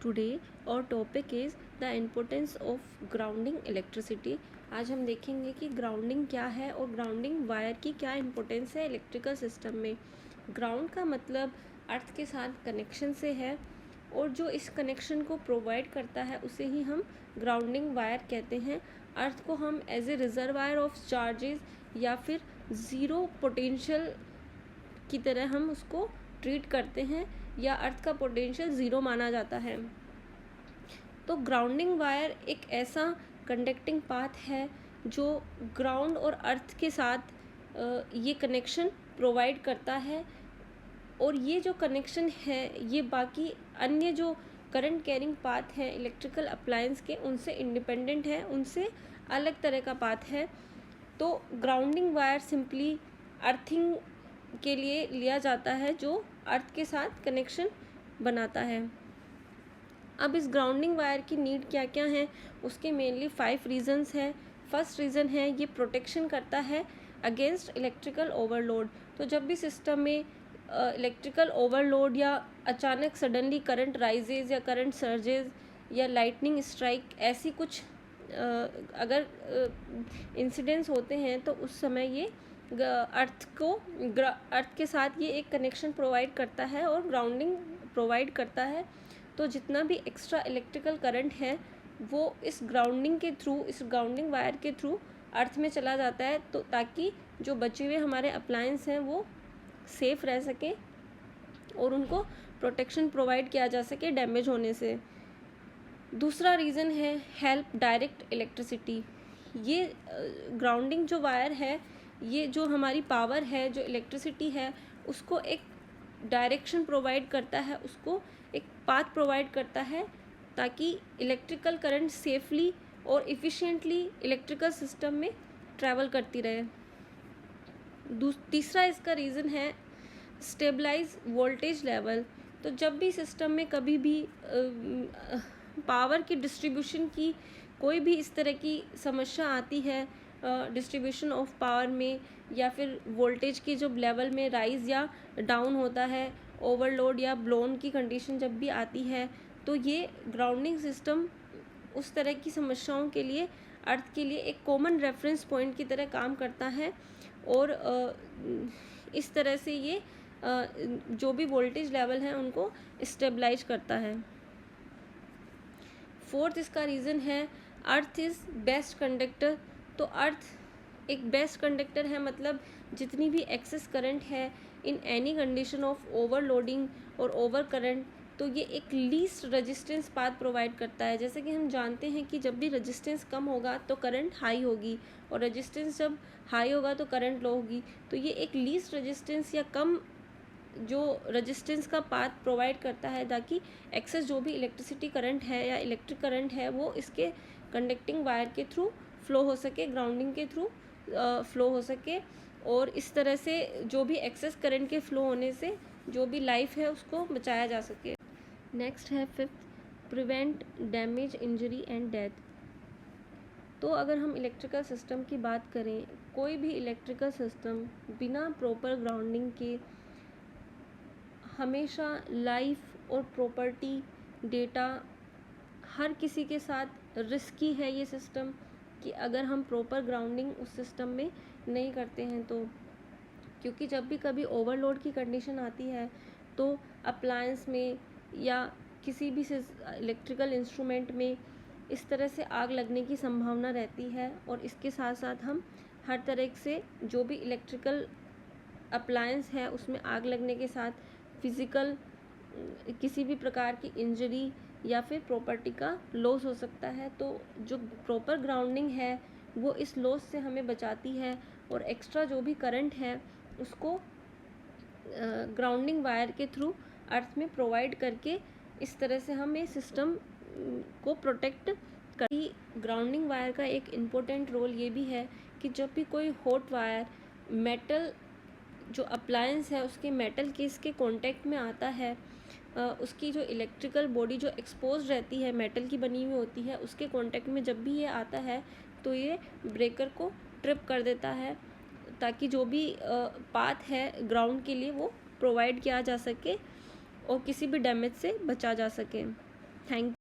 Today और topic is the importance of grounding electricity. आज हम देखेंगे कि ग्राउंडिंग क्या है और ग्राउंडिंग वायर की क्या इम्पोर्टेंस है इलेक्ट्रिकल सिस्टम में। ग्राउंड का मतलब अर्थ के साथ कनेक्शन से है और जो इस कनेक्शन को प्रोवाइड करता है उसे ही हम ग्राउंडिंग वायर कहते हैं। अर्थ को हम as a reservoir of charges या फिर ज़ीरो पोटेंशियल की तरह हम उसको ट्रीट करते हैं या अर्थ का पोटेंशियल ज़ीरो माना जाता है। तो ग्राउंडिंग वायर एक ऐसा कंडक्टिंग पाथ है जो ग्राउंड और अर्थ के साथ ये कनेक्शन प्रोवाइड करता है और ये जो कनेक्शन है ये बाकी अन्य जो करंट कैरिंग पाथ है इलेक्ट्रिकल अप्लायंस के उनसे इंडिपेंडेंट है, उनसे अलग तरह का पाथ है। तो ग्राउंडिंग वायर सिंपली अर्थिंग के लिए लिया जाता है जो अर्थ के साथ कनेक्शन बनाता है। अब इस ग्राउंडिंग वायर की नीड क्या क्या है, उसके मेनली 5 रीजंस हैं। फर्स्ट रीज़न है ये प्रोटेक्शन करता है अगेंस्ट इलेक्ट्रिकल ओवरलोड। तो जब भी सिस्टम में इलेक्ट्रिकल ओवरलोड या अचानक सडनली करंट राइजेज या करंट सर्जेज या लाइटनिंग स्ट्राइक ऐसी कुछ अगर इंसिडेंट्स होते हैं तो उस समय ये अर्थ के साथ ये एक कनेक्शन प्रोवाइड करता है और ग्राउंडिंग प्रोवाइड करता है। तो जितना भी एक्स्ट्रा इलेक्ट्रिकल करंट है वो इस ग्राउंडिंग वायर के थ्रू अर्थ में चला जाता है, तो ताकि जो बचे हुए हमारे अप्लायंस हैं वो सेफ रह सके और उनको प्रोटेक्शन प्रोवाइड किया जा सके डैमेज होने से। दूसरा रीज़न है हेल्प डायरेक्ट इलेक्ट्रिसिटी। ये ग्राउंडिंग जो वायर है ये जो हमारी पावर है, जो इलेक्ट्रिसिटी है, उसको एक डायरेक्शन प्रोवाइड करता है, उसको एक पाथ प्रोवाइड करता है ताकि इलेक्ट्रिकल करंट सेफली और इफ़िशिएंटली इलेक्ट्रिकल सिस्टम में ट्रैवल करती रहे। तीसरा इसका रीज़न है स्टेबलाइज वोल्टेज लेवल। तो जब भी सिस्टम में कभी भी पावर की डिस्ट्रीब्यूशन की कोई भी इस तरह की समस्या आती है डिस्ट्रीब्यूशन ऑफ पावर में या फिर वोल्टेज की जो लेवल में राइज या डाउन होता है, ओवरलोड या ब्लोन की कंडीशन जब भी आती है, तो ये ग्राउंडिंग सिस्टम उस तरह की समस्याओं के लिए अर्थ के लिए एक कॉमन रेफरेंस पॉइंट की तरह काम करता है और इस तरह से ये जो भी वोल्टेज लेवल है उनको स्टेबलाइज करता है। फोर्थ इसका रीज़न है अर्थ इज़ बेस्ट कंडक्टर। तो अर्थ एक बेस्ट कंडक्टर है, मतलब जितनी भी एक्सेस करंट है in any condition of overloading और ओवर करंट, तो ये एक लीस्ट रेजिस्टेंस पाथ प्रोवाइड करता है। जैसे कि हम जानते हैं कि जब भी रेजिस्टेंस कम होगा तो करंट हाई होगी और रेजिस्टेंस जब हाई होगा तो करंट लो होगी। तो ये एक लीस्ट रेजिस्टेंस या कम जो रेजिस्टेंस का पाथ प्रोवाइड करता है ताकि एक्सेस जो भी इलेक्ट्रिसिटी करंट है या इलेक्ट्रिक करंट है वो इसके कंडक्टिंग वायर के थ्रू फ्लो हो सके, ग्राउंडिंग के थ्रू फ्लो हो सके और इस तरह से जो भी एक्सेस करंट के फ्लो होने से जो भी लाइफ है उसको बचाया जा सके। नेक्स्ट है fifth, prevent damage, injury and death. तो अगर हम इलेक्ट्रिकल सिस्टम की बात करें, कोई भी इलेक्ट्रिकल सिस्टम बिना प्रॉपर ग्राउंडिंग के हमेशा लाइफ और प्रॉपर्टी, डेटा, हर किसी के साथ रिस्की है ये सिस्टम कि अगर हम प्रॉपर ग्राउंडिंग उस सिस्टम में नहीं करते हैं तो, क्योंकि जब भी कभी ओवरलोड की कंडीशन आती है तो अप्लायंस में या किसी भी इलेक्ट्रिकल इंस्ट्रूमेंट में इस तरह से आग लगने की संभावना रहती है और इसके साथ साथ हम हर तरह से जो भी इलेक्ट्रिकल अप्लायंस है उसमें आग लगने के साथ फिज़िकल किसी भी प्रकार की इंजरी या फिर प्रॉपर्टी का लॉस हो सकता है। तो जो प्रॉपर ग्राउंडिंग है वो इस लॉस से हमें बचाती है और एक्स्ट्रा जो भी करंट है उसको ग्राउंडिंग वायर के थ्रू अर्थ में प्रोवाइड करके इस तरह से हम ये सिस्टम को प्रोटेक्ट करी। ग्राउंडिंग वायर का एक इम्पोर्टेंट रोल ये भी है कि जब भी कोई हॉट वायर मेटल जो अप्लायंस है उसके मेटल केस के कांटेक्ट में आता है, उसकी जो इलेक्ट्रिकल बॉडी जो एक्सपोज रहती है मेटल की बनी हुई होती है उसके कांटेक्ट में जब भी ये आता है तो ये ब्रेकर को ट्रिप कर देता है ताकि जो भी पाथ है ग्राउंड के लिए वो प्रोवाइड किया जा सके और किसी भी डैमेज से बचा जा सके। थैंक